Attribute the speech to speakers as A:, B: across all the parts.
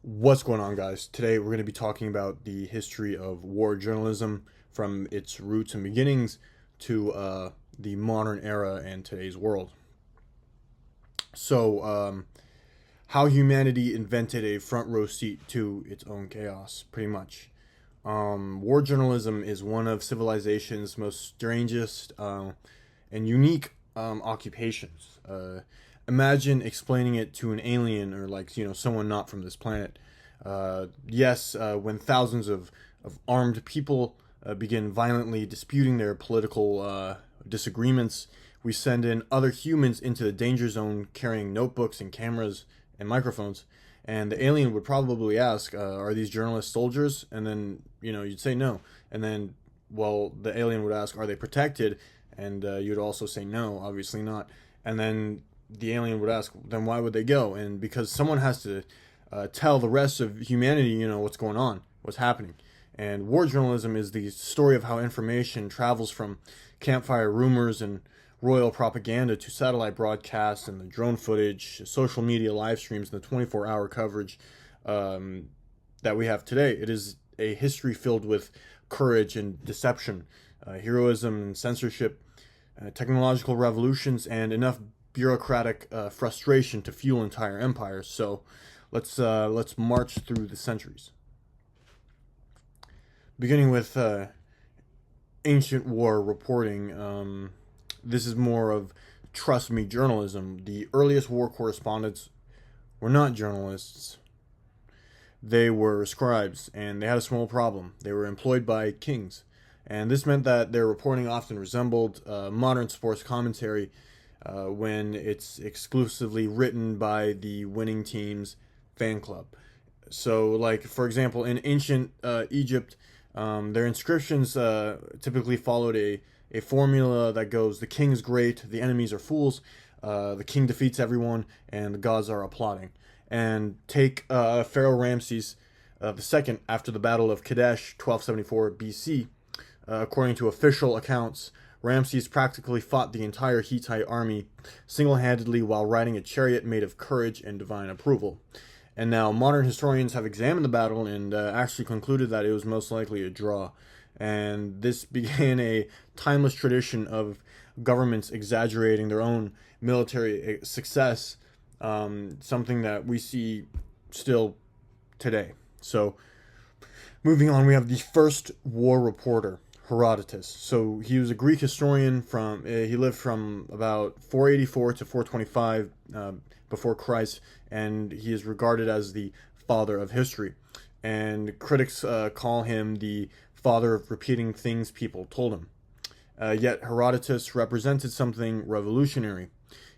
A: What's going on, guys? Today we're going to be talking about the history of war journalism from its roots and beginnings to the modern era and today's world. So, how humanity invented a front row seat to its own chaos, pretty much. War journalism is one of civilization's most strangest and unique occupations. Imagine explaining it to an alien or someone not from this planet. Yes, when thousands of armed people begin violently disputing their political disagreements, we send in other humans into the danger zone carrying notebooks and cameras and microphones. And the alien would probably ask, "Are these journalists soldiers?" And then you'd say no. And then, well, the alien would ask, "Are they protected?" And you'd also say no, obviously not. And then the alien would ask, "Then why would they go?" And because someone has to tell the rest of humanity, what's going on, what's happening. And war journalism is the story of how information travels from campfire rumors and royal propaganda to satellite broadcasts and the drone footage, social media live streams, and the 24-hour coverage that we have today. It is a history filled with courage and deception, heroism and censorship, technological revolutions, and enough bureaucratic frustration to fuel entire empires. So let's march through the centuries. Beginning with ancient war reporting, this is more of trust me journalism. The earliest war correspondents were not journalists. They were scribes, and they had a small problem. They were employed by kings, and this meant that their reporting often resembled modern sports commentary when it's exclusively written by the winning team's fan club. So, like, for example, in ancient Egypt, their inscriptions typically followed a formula that goes: the king is great, the enemies are fools, the king defeats everyone, and the gods are applauding. And take Pharaoh Ramses II after the Battle of Kadesh, 1274 BC. According to official accounts, Ramses practically fought the entire Hittite army single-handedly while riding a chariot made of courage and divine approval. And now modern historians have examined the battle and actually concluded that it was most likely a draw. And this began a timeless tradition of governments exaggerating their own military success, something that we see still today. So, moving on, we have the first war reporter, Herodotus. So he was a Greek historian he lived from about 484 to 425 before Christ, and he is regarded as the father of history. And critics call him the father of repeating things people told him. Yet Herodotus represented something revolutionary.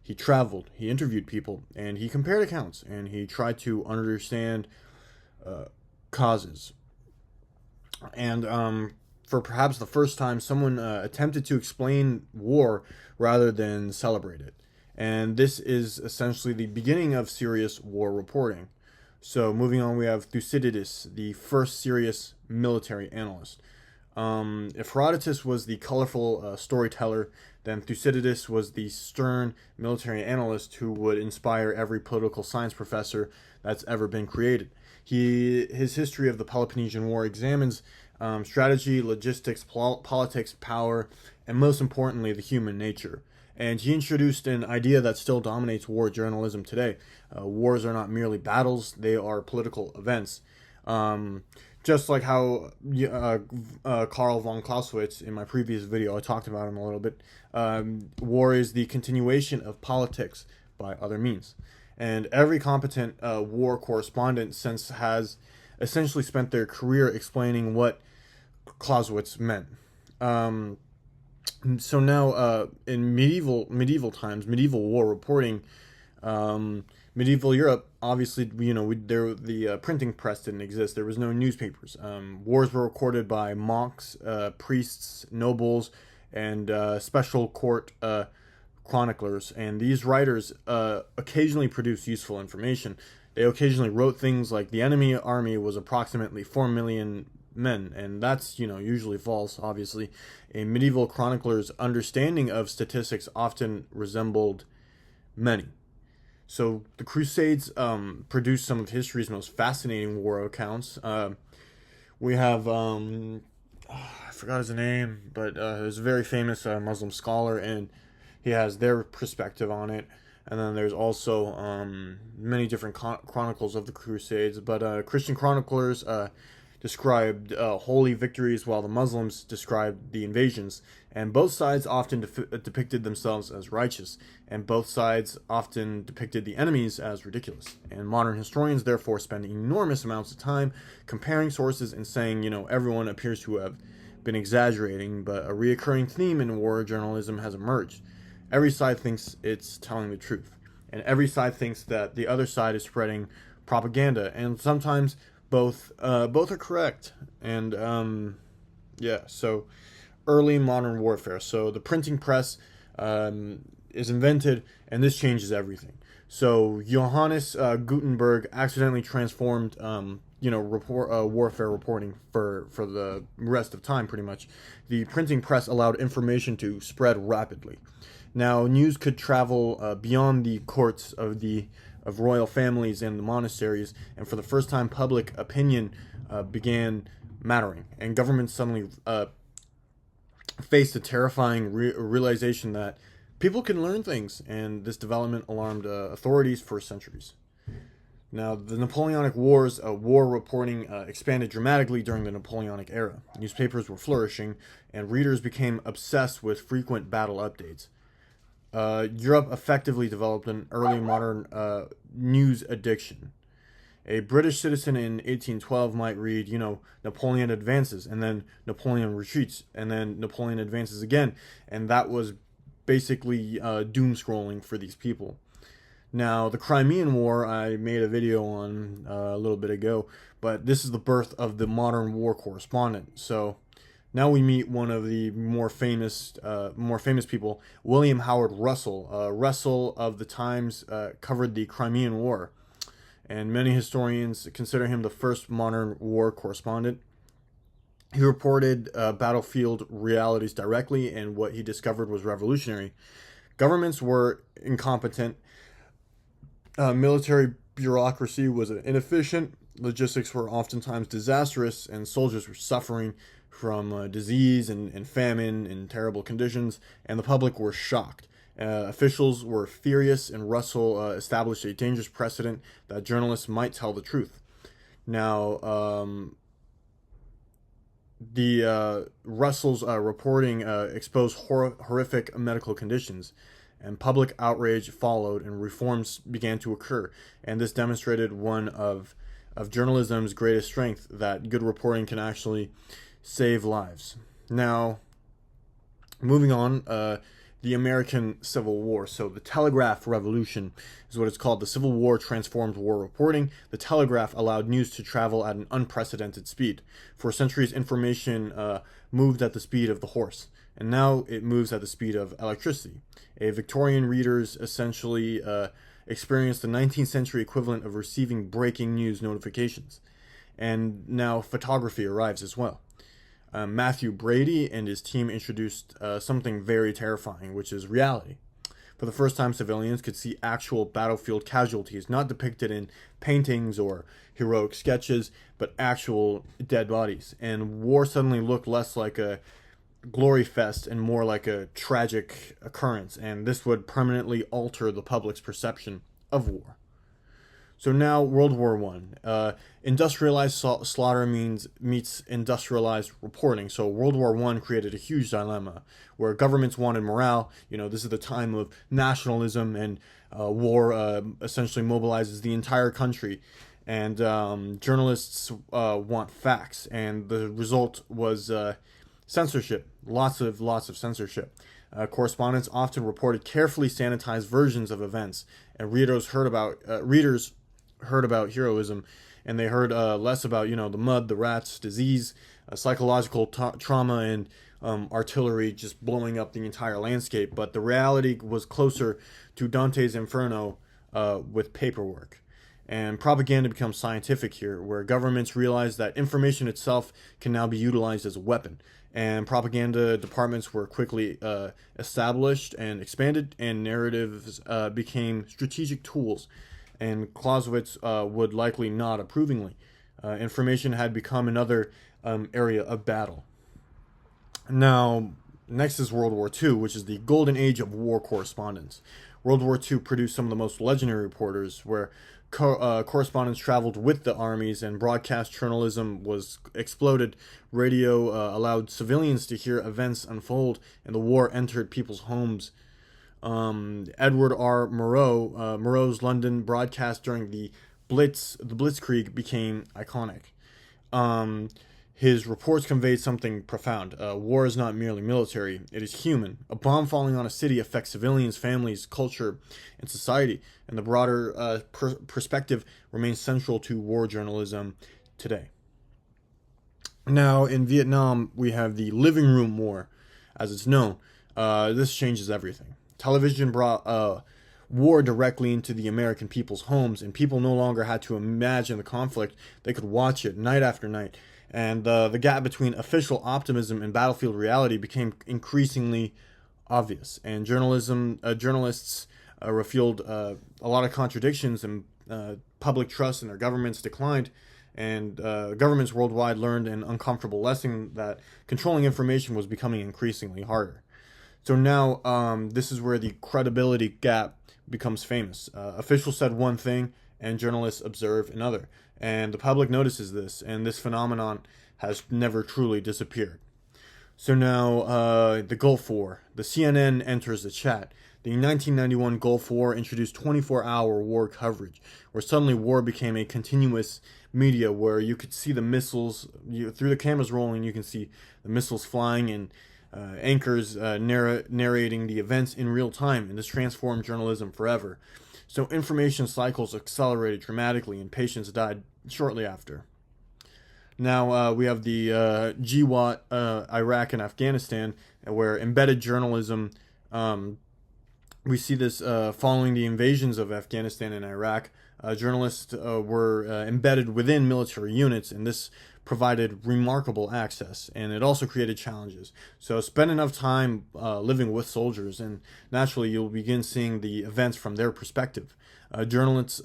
A: He traveled, he interviewed people, and he compared accounts, and he tried to understand causes. And for perhaps the first time, someone attempted to explain war rather than celebrate it. And this is essentially the beginning of serious war reporting. So moving on, we have Thucydides, the first serious military analyst. If Herodotus was the colorful storyteller, then Thucydides was the stern military analyst who would inspire every political science professor that's ever been created. His history of the Peloponnesian War examines strategy, logistics, politics, power, and most importantly, the human nature. And he introduced an idea that still dominates war journalism today. Wars are not merely battles, they are political events. Just like how Karl von Clausewitz, in my previous video, I talked about him a little bit. War is the continuation of politics by other means. And every competent war correspondent since has essentially spent their career explaining what Clausewitz meant. So now, in medieval times, medieval war reporting, medieval Europe, obviously, the printing press didn't exist. There was no newspapers. Wars were recorded by monks, priests, nobles, and special court chroniclers. And these writers occasionally produced useful information. They occasionally wrote things like the enemy army was approximately 4 million men, and that's usually false. Obviously, a medieval chronicler's understanding of statistics often resembled many. So the Crusades produced some of history's most fascinating war accounts. We have I forgot his name, but he's a very famous Muslim scholar, and he has their perspective on it. And then there's also many different chronicles of the Crusades, but Christian chroniclers described holy victories, while the Muslims described the invasions. And both sides often depicted themselves as righteous, and both sides often depicted the enemies as ridiculous. And modern historians therefore spend enormous amounts of time comparing sources and saying, everyone appears to have been exaggerating, but a reoccurring theme in war journalism has emerged. Every side thinks it's telling the truth, and every side thinks that the other side is spreading propaganda, and sometimes both are correct. And so early modern warfare. So the printing press is invented, and this changes everything. So Johannes Gutenberg accidentally transformed warfare reporting for the rest of time, pretty much. The printing press allowed information to spread rapidly. Now, news could travel beyond the courts of royal families and the monasteries, and for the first time, public opinion began mattering, and governments suddenly faced a terrifying realization that people can learn things, and this development alarmed authorities for centuries. Now, the Napoleonic Wars, war reporting expanded dramatically during the Napoleonic era. Newspapers were flourishing, and readers became obsessed with frequent battle updates. Europe effectively developed an early modern news addiction. A British citizen in 1812 might read, Napoleon advances, and then Napoleon retreats, and then Napoleon advances again, and that was basically doom scrolling for these people. Now, the Crimean War, I made a video on a little bit ago, but this is the birth of the modern war correspondent. So now we meet one of the more famous people, William Howard Russell. Russell of the Times covered the Crimean War, and many historians consider him the first modern war correspondent. He reported battlefield realities directly, and what he discovered was revolutionary. Governments were incompetent. Military bureaucracy was inefficient. Logistics were oftentimes disastrous, and soldiers were suffering from disease and famine and terrible conditions, and the public were shocked. Officials were furious, and Russell established a dangerous precedent that journalists might tell the truth. Now, Russell's reporting exposed horrific medical conditions, and public outrage followed, and reforms began to occur. And this demonstrated one of journalism's greatest strength, that good reporting can actually save lives. Now, moving on, the American Civil War. So the Telegraph Revolution is what it's called. The Civil War transformed war reporting. The telegraph allowed news to travel at an unprecedented speed. For centuries, information moved at the speed of the horse, and now it moves at the speed of electricity. Victorian readers essentially experienced the 19th century equivalent of receiving breaking news notifications. And now photography arrives as well. Matthew Brady and his team introduced something very terrifying, which is reality. For the first time, civilians could see actual battlefield casualties, not depicted in paintings or heroic sketches, but actual dead bodies. And war suddenly looked less like a glory fest and more like a tragic occurrence, and this would permanently alter the public's perception of war. So now, World War I. Industrialized slaughter meets industrialized reporting. So World War I created a huge dilemma where governments wanted morale. This is the time of nationalism, and war essentially mobilizes the entire country. And journalists want facts, and the result was censorship. Lots of censorship. Correspondents often reported carefully sanitized versions of events, and readers heard about heroism, and they heard less about the mud, the rats, disease, psychological trauma, and artillery just blowing up the entire landscape. But the reality was closer to Dante's Inferno with paperwork. And propaganda becomes scientific here, where governments realize that information itself can now be utilized as a weapon. And propaganda departments were quickly established and expanded, and narratives became strategic tools. And Clausewitz would likely nod approvingly. Information had become another area of battle. Now, next is World War II, which is the golden age of war correspondence. World War II produced some of the most legendary reporters, where correspondents traveled with the armies, and broadcast journalism was exploded. Radio allowed civilians to hear events unfold, and the war entered people's homes. Edward R. Murrow's London broadcast during the Blitzkrieg became iconic. His reports conveyed something profound. War is not merely military, it is human. A bomb falling on a city affects civilians, families, culture, and society, and the broader perspective remains central to war journalism today. Now, in Vietnam, we have the living room war, as it's known. This changes everything. Television brought war directly into the American people's homes, and people no longer had to imagine the conflict. They could watch it night after night. And the gap between official optimism and battlefield reality became increasingly obvious. And journalists revealed a lot of contradictions, and public trust in their governments declined. And governments worldwide learned an uncomfortable lesson that controlling information was becoming increasingly harder. So now this is where the credibility gap becomes famous. Officials said one thing, and journalists observe another. And the public notices this, and this phenomenon has never truly disappeared. So now, the Gulf War. The CNN enters the chat. The 1991 Gulf War introduced 24-hour war coverage, where suddenly war became a continuous media where you could see the missiles, through the cameras rolling, you can see the missiles flying, and anchors narrating the events in real time, and this transformed journalism forever. So information cycles accelerated dramatically, and patients died shortly after. Now we have the GWOT, Iraq and Afghanistan, where embedded journalism, we see this following the invasions of Afghanistan and Iraq. Journalists were embedded within military units, and this provided remarkable access, and it also created challenges. So spend enough time living with soldiers, and naturally you'll begin seeing the events from their perspective. Journalists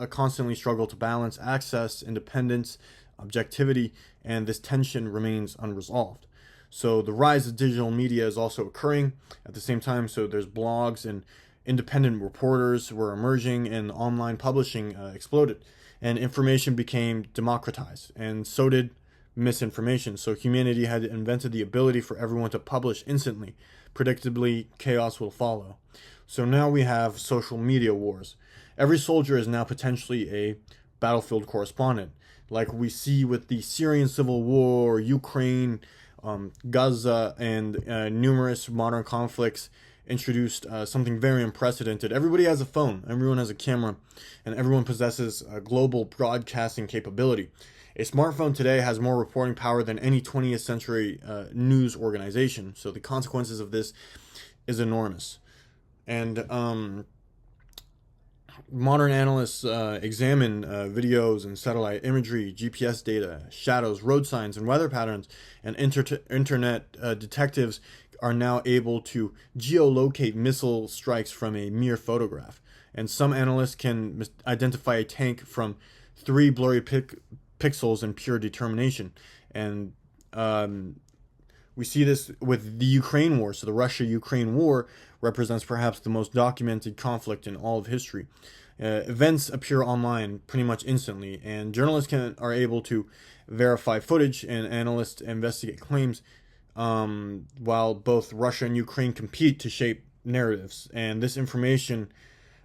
A: constantly struggle to balance access, independence, objectivity, and this tension remains unresolved. So the rise of digital media is also occurring at the same time. So there's blogs, and independent reporters were emerging, and online publishing exploded, and information became democratized, and so did misinformation. So humanity had invented the ability for everyone to publish instantly. Predictably, chaos will follow. So now we have social media wars. Every soldier is now potentially a battlefield correspondent, like we see with the Syrian civil war, Ukraine, Gaza, and numerous modern conflicts introduced something very unprecedented. Everybody has a phone, everyone has a camera, and everyone possesses a global broadcasting capability. A smartphone today has more reporting power than any 20th century news organization. So the consequences of this is enormous. And modern analysts examine videos and satellite imagery, GPS data, shadows, road signs, and weather patterns, and internet detectives are now able to geolocate missile strikes from a mere photograph. And some analysts can identify a tank from 3 blurry pixels in pure determination. And we see this with the Ukraine war. So the Russia-Ukraine war represents perhaps the most documented conflict in all of history. Events appear online pretty much instantly, and journalists are able to verify footage, and analysts investigate claims, while both Russia and Ukraine compete to shape narratives. And this information,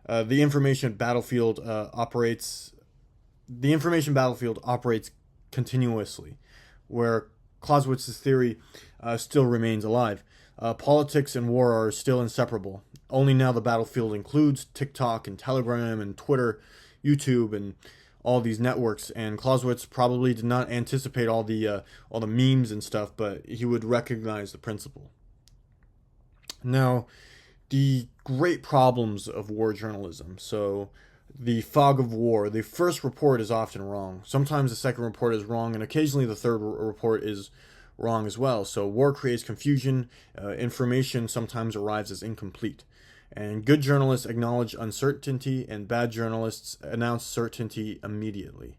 A: the information battlefield operates continuously, where Clausewitz's theory still remains alive. Politics and war are still inseparable. Only now the battlefield includes TikTok and Telegram and Twitter, YouTube, and all these networks. And Clausewitz probably did not anticipate all the memes and stuff, but he would recognize the principle. Now, the great problems of war journalism. So The fog of war. The first report is often wrong. Sometimes the second report is wrong, and occasionally the third report is wrong as well. So war creates confusion. Information sometimes arrives as incomplete. And good journalists acknowledge uncertainty, and bad journalists announce certainty immediately.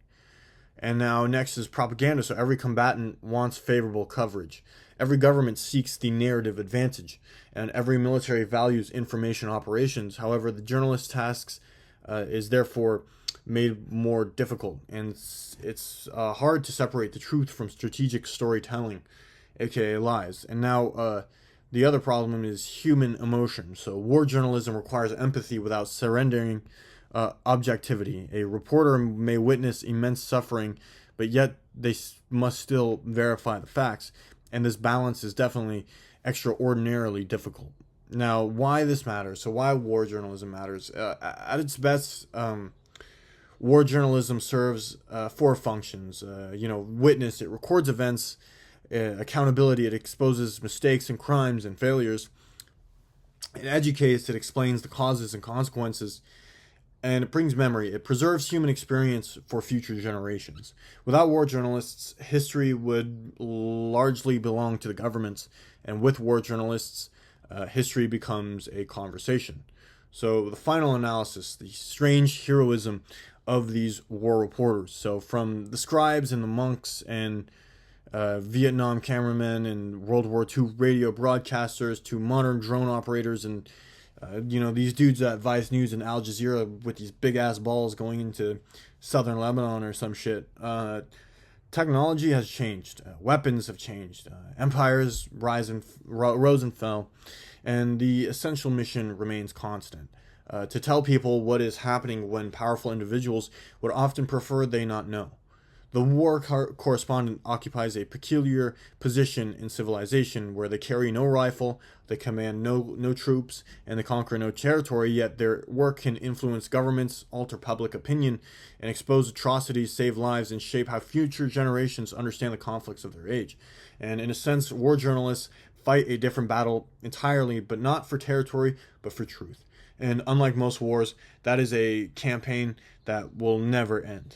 A: And now next is propaganda. So every combatant wants favorable coverage. Every government seeks the narrative advantage, and every military values information operations. However, the journalist's tasks is therefore made more difficult, and it's hard to separate the truth from strategic storytelling, aka lies. And now the other problem is human emotion. So war journalism requires empathy without surrendering objectivity. A reporter may witness immense suffering, but yet they must still verify the facts. And this balance is definitely extraordinarily difficult. Now, why this matters? So why war journalism matters? At its best, war journalism serves four functions. Witness, it records events. Accountability, it exposes mistakes and crimes and failures. It educates, it explains the causes and consequences. And it brings memory. It preserves human experience for future generations. Without war journalists, history would largely belong to the governments. And with war journalists, history becomes a conversation. So the final analysis, the strange heroism of these war reporters. So from the scribes and the monks and Vietnam cameramen and World War II radio broadcasters to modern drone operators and these dudes at Vice News and Al Jazeera with these big ass balls going into southern Lebanon or some shit. Technology has changed. Weapons have changed. Empires rose and fell. And the essential mission remains constant. To tell people what is happening when powerful individuals would often prefer they not know. The war correspondent occupies a peculiar position in civilization where they carry no rifle, they command no troops, and they conquer no territory, yet their work can influence governments, alter public opinion, and expose atrocities, save lives, and shape how future generations understand the conflicts of their age. And in a sense, war journalists fight a different battle entirely, but not for territory, but for truth. And unlike most wars, that is a campaign that will never end.